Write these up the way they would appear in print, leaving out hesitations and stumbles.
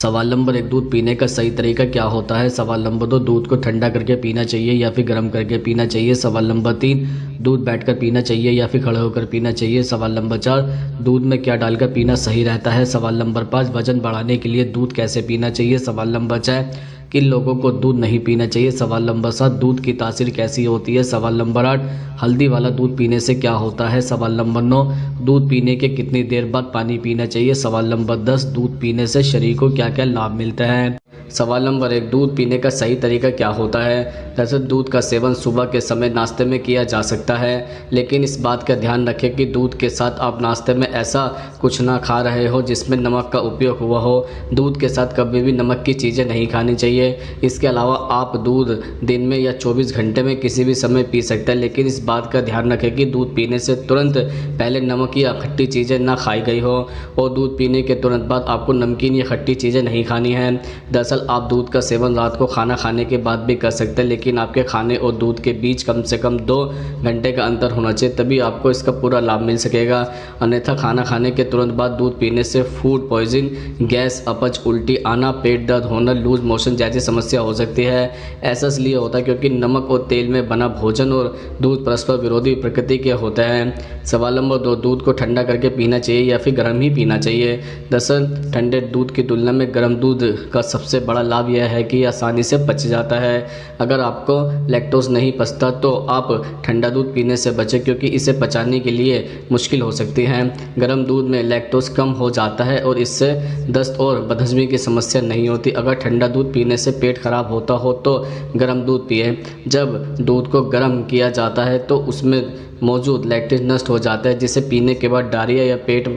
सवाल नंबर 1, दूध पीने का सही तरीका क्या होता है। सवाल नंबर 2, दूध को ठंडा करके पीना चाहिए या फिर गर्म करके पीना चाहिए। सवाल नंबर 3, दूध बैठकर पीना चाहिए या फिर खड़े होकर पीना चाहिए। सवाल नंबर 4, दूध में क्या डालकर पीना सही रहता है। सवाल नंबर 5, वजन बढ़ाने के लिए दूध कैसे पीना चाहिए। सवाल नंबर 6, किन लोगों को दूध नहीं पीना चाहिए। सवाल नंबर 7, दूध की तासीर कैसी होती है। सवाल नंबर 8, हल्दी वाला दूध पीने से क्या होता है। सवाल नंबर 9, दूध पीने के कितनी देर बाद पानी पीना चाहिए। सवाल नंबर 10, दूध पीने से शरीर को क्या क्या लाभ मिलते हैं। सवाल नंबर 1, दूध पीने का सही तरीका क्या होता है। दरअसल दूध का सेवन सुबह के समय नाश्ते में किया जा सकता है, लेकिन इस बात का ध्यान रखें कि दूध के साथ आप नाश्ते में ऐसा कुछ ना खा रहे हो जिसमें नमक का उपयोग हुआ हो। दूध के साथ कभी भी नमक की चीज़ें नहीं खानी चाहिए। इसके अलावा आप दूध दिन में या 24 घंटे में किसी भी समय पी सकते हैं, लेकिन इस बात का ध्यान रखें कि दूध पीने से तुरंत पहले नमक या खट्टी चीज़ें ना खाई गई हो, और दूध पीने के तुरंत बाद आपको नमकीन या खट्टी चीज़ें नहीं खानी हैं। दरअसल आप दूध का सेवन रात को खाना खाने के बाद भी कर सकते हैं, लेकिन आपके खाने और दूध के बीच कम से कम 2 घंटे का अंतर होना चाहिए, तभी आपको इसका पूरा लाभ मिल सकेगा। अन्यथा खाना खाने के तुरंत बाद दूध पीने से फूड पॉइजन, गैस, अपच, उल्टी आना, पेट दर्द होना, लूज मोशन जैसी समस्या हो सकती है। ऐसा इसलिए होता है क्योंकि नमक और तेल में बना भोजन और दूध परस्पर विरोधी प्रकृति के होते हैं। सवाल नंबर 2, दूध को ठंडा करके पीना चाहिए या फिर गर्म ही पीना चाहिए। दरअसल ठंडे दूध की तुलना में गर्म दूध का सबसे बड़ा लाभ यह है कि आसानी से पच जाता है। अगर आपको लैक्टोज नहीं पचता तो आप ठंडा दूध पीने से बचें, क्योंकि इसे पचाने के लिए मुश्किल हो सकती है। गर्म दूध में लैक्टोज कम हो जाता है और इससे दस्त और बदहजमी की समस्या नहीं होती। अगर ठंडा दूध पीने से पेट खराब होता हो तो गर्म दूध पिए। जब दूध को गर्म किया जाता है तो उसमें मौजूद लैक्टेज नष्ट हो जाता है, जिसे पीने के बाद डायरिया या पेट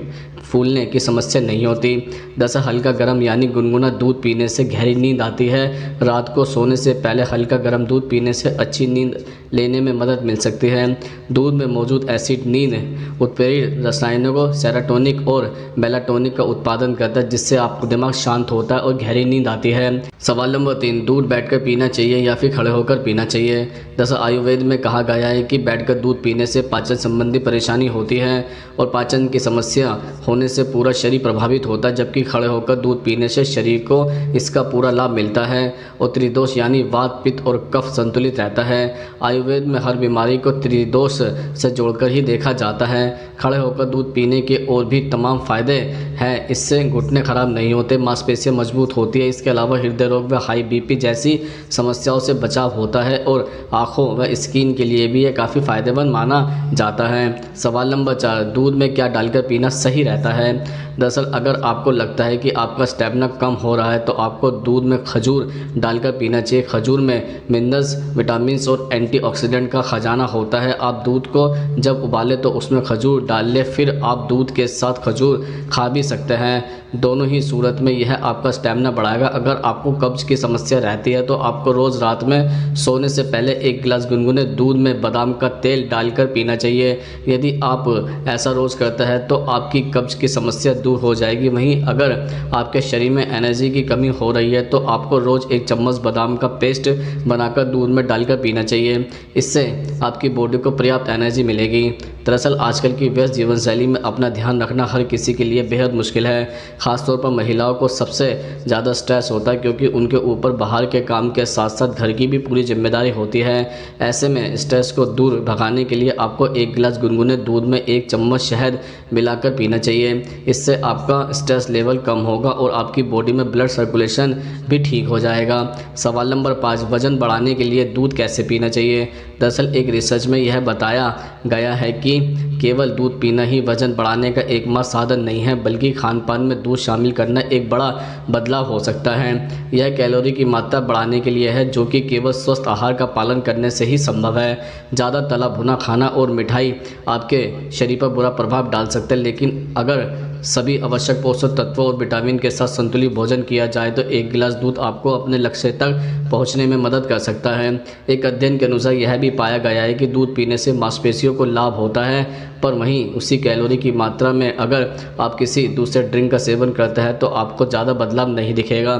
फूलने की समस्या नहीं होती। दरअसल हल्का गर्म यानी गुनगुना दूध पीने से गहरी नींद आती है। रात को सोने से पहले हल्का गर्म दूध पीने से अच्छी नींद लेने में मदद मिल सकती है। दूध में मौजूद एसिड नींद उत्प्रेरक रसायनों को सेरोटोनिन और मेलाटोनिन का उत्पादन करता है, जिससे आपका दिमाग शांत होता है और गहरी नींद आती है। सवाल नंबर 3, दूध बैठकर पीना चाहिए या फिर खड़े होकर पीना चाहिए। दरअसल आयुर्वेद में कहा गया है कि बैठकर दूध पीने से पाचन संबंधी परेशानी होती है और पाचन की समस्या होने से पूरा शरीर प्रभावित होता है, जबकि खड़े होकर दूध पीने से शरीर को इसका पूरा लाभ मिलता है और त्रिदोष यानी वात, पित्त और कफ संतुलित रहता है। आयुर्वेद में हर बीमारी को त्रिदोष से जोड़कर ही देखा जाता है। खड़े होकर दूध पीने के और भी तमाम फायदे हैं। इससे घुटने खराब नहीं होते, मांसपेशियां मजबूत होती है। इसके अलावा हृदय रोग व हाई बीपी जैसी समस्याओं से बचाव होता है और आँखों व स्किन के लिए भी ये काफ़ी फायदेमंद माना जाता है। सवाल नंबर 4, दूध में क्या डालकर पीना सही रहता है। दरअसल अगर आपको लगता है कि आपका स्टेमिना कम हो रहा है तो आपको दूध में खजूर डालकर पीना चाहिए। खजूर में मिनरल्स, विटामिन और एंटीऑक्सीडेंट का खजाना होता है। आप दूध को जब उबालें तो उसमें खजूर डाल लें, फिर आप दूध के साथ खजूर खा भी सकते हैं। दोनों ही सूरत में यह आपका स्टेमिना बढ़ाएगा। अगर आपको कब्ज की समस्या रहती है तो आपको रोज़ रात में सोने से पहले 1 गिलास गुनगुने दूध में बादाम का तेल डालकर पीना चाहिए। यदि आप ऐसा रोज़ करते हैं तो आपकी कब्ज की समस्या दूर हो जाएगी। वहीं अगर आपके शरीर में एनर्जी की कमी हो रही है तो आपको रोज़ 1 चम्मच बादाम का पेस्ट बनाकर दूध में डालकर पीना चाहिए। इससे आपकी बॉडी को पर्याप्त एनर्जी मिलेगी। दरअसल आजकल की व्यस्त जीवन शैली में अपना ध्यान रखना हर किसी के लिए बेहद मुश्किल है। ख़ासतौर पर महिलाओं को सबसे ज़्यादा स्ट्रेस होता है, क्योंकि उनके ऊपर बाहर के काम के साथ साथ घर की भी पूरी जिम्मेदारी होती है। ऐसे में स्ट्रेस को दूर भगाने के लिए आपको 1 गिलास गुनगुने दूध में 1 चम्मच शहद मिलाकर पीना चाहिए। इससे आपका स्ट्रेस लेवल कम होगा और आपकी बॉडी में ब्लड सर्कुलेशन भी ठीक हो जाएगा। सवाल नंबर 5, वज़न बढ़ाने के लिए दूध कैसे पीना चाहिए। दरअसल एक रिसर्च में यह बताया गया है कि केवल दूध पीना ही वजन बढ़ाने का एकमात्र साधन नहीं है, बल्कि खान पान में दूध शामिल करना एक बड़ा बदलाव हो सकता है। यह कैलोरी की मात्रा बढ़ाने के लिए है, जो कि केवल स्वस्थ आहार का पालन करने से ही संभव है। ज़्यादा तला भुना खाना और मिठाई आपके शरीर पर बुरा प्रभाव डाल सकते हैं, लेकिन अगर सभी आवश्यक पोषक तत्वों और विटामिन के साथ संतुलित भोजन किया जाए तो 1 गिलास दूध आपको अपने लक्ष्य तक पहुंचने में मदद कर सकता है। एक अध्ययन के अनुसार यह भी पाया गया है कि दूध पीने से मांसपेशियों को लाभ होता है, पर वहीं उसी कैलोरी की मात्रा में अगर आप किसी दूसरे ड्रिंक का सेवन करते हैं तो आपको ज़्यादा बदलाव नहीं दिखेगा।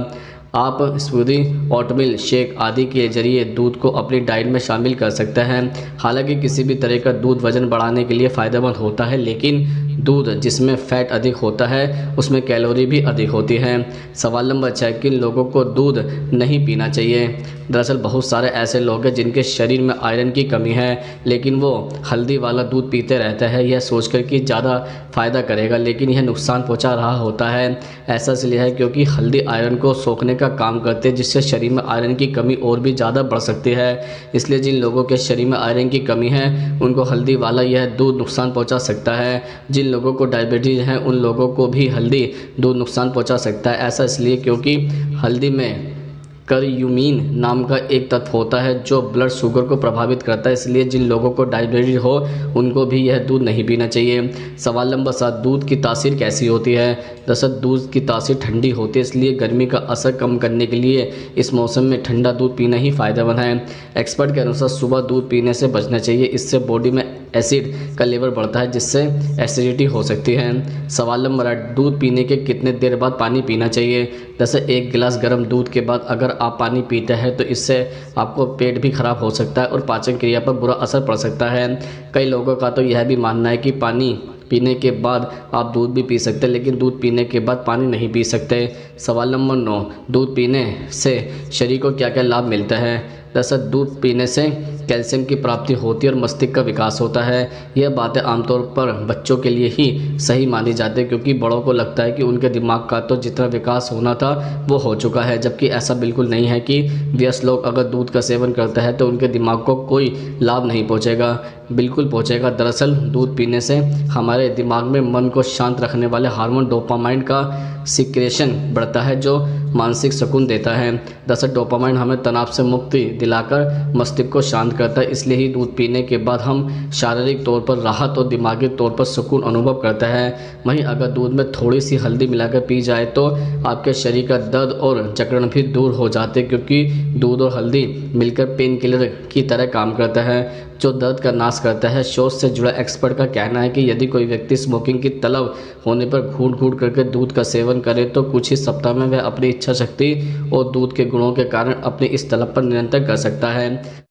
आप स्मूदी, ओटमील शेक आदि के जरिए दूध को अपनी डाइट में शामिल कर सकते हैं। हालांकि किसी भी तरह का दूध वजन बढ़ाने के लिए फ़ायदेमंद होता है, लेकिन दूध जिसमें फ़ैट अधिक होता है उसमें कैलोरी भी अधिक होती है। सवाल नंबर 6, किन लोगों को दूध नहीं पीना चाहिए? दरअसल बहुत सारे ऐसे लोग हैं जिनके शरीर में आयरन की कमी है, लेकिन वो हल्दी वाला दूध पीते रहते हैं यह सोचकर कि ज़्यादा फ़ायदा करेगा, लेकिन यह नुकसान पहुंचा रहा होता है। ऐसा इसलिए है क्योंकि हल्दी आयरन को सोखने का काम करते हैं, जिससे शरीर में आयरन की कमी और भी ज़्यादा बढ़ सकती है। इसलिए जिन लोगों के शरीर में आयरन की कमी है उनको हल्दी वाला यह दूध नुकसान पहुँचा सकता है। जिन लोगों को डायबिटीज़ है उन लोगों को भी हल्दी दूध नुकसान पहुँचा सकता है। ऐसा इसलिए क्योंकि हल्दी में करक्यूमिन नाम का एक तत्व होता है जो ब्लड शुगर को प्रभावित करता है, इसलिए जिन लोगों को डायबिटीज हो उनको भी यह दूध नहीं पीना चाहिए। सवाल नंबर 7, दूध की तासीर कैसी होती है? दरअसल दूध की तासीर ठंडी होती है, इसलिए गर्मी का असर कम करने के लिए इस मौसम में ठंडा दूध पीना ही फ़ायदेमंद है। एक्सपर्ट के अनुसार सुबह दूध पीने से बचना चाहिए, इससे बॉडी में एसिड का लेवल बढ़ता है जिससे एसिडिटी हो सकती है। सवाल नंबर 8, दूध पीने के कितने देर बाद पानी पीना चाहिए? जैसे 1 गिलास गर्म दूध के बाद अगर आप पानी पीते हैं तो इससे आपको पेट भी खराब हो सकता है और पाचन क्रिया पर बुरा असर पड़ सकता है। कई लोगों का तो यह भी मानना है कि पानी पीने के बाद आप दूध भी पी सकते हैं, लेकिन दूध पीने के बाद पानी नहीं पी सकते। सवाल नंबर 9, दूध पीने से शरीर को क्या क्या लाभ मिलता है? दरअसल दूध पीने से कैल्शियम की प्राप्ति होती है और मस्तिष्क का विकास होता है। यह बातें आमतौर पर बच्चों के लिए ही सही मानी जाती है, क्योंकि बड़ों को लगता है कि उनके दिमाग का तो जितना विकास होना था वो हो चुका है, जबकि ऐसा बिल्कुल नहीं है कि वयस्क लोग अगर दूध का सेवन करते हैं तो उनके दिमाग को कोई लाभ नहीं पहुँचेगा। बिल्कुल पहुँचेगा। दरअसल दूध पीने से हमारे दिमाग में मन को शांत रखने वाले हार्मोन डोपामाइन का सिक्रेशन बढ़ता है जो मानसिक सुकून देता है। दरअसल डोपामाइन हमें तनाव से मुक्ति दिलाकर मस्तिष्क को शांत करता है, इसलिए ही दूध पीने के बाद हम शारीरिक तौर पर राहत और दिमागी तौर पर सुकून अनुभव करते हैं। वहीं अगर दूध में थोड़ी सी हल्दी मिलाकर पी जाए तो आपके शरीर का दर्द और जकड़न भी दूर हो जाते हैं, क्योंकि दूध और हल्दी मिलकर पेन किलर की तरह काम करता है जो दर्द का नाश करता है। शोध से जुड़ा एक्सपर्ट का कहना है कि यदि कोई व्यक्ति स्मोकिंग की तलब होने पर घूंट घूंट करके दूध का सेवन करे तो कुछ ही सप्ताह में वह अपनी इच्छा शक्ति और दूध के गुणों के कारण अपनी इस तलब पर नियंत्रण कर सकता है।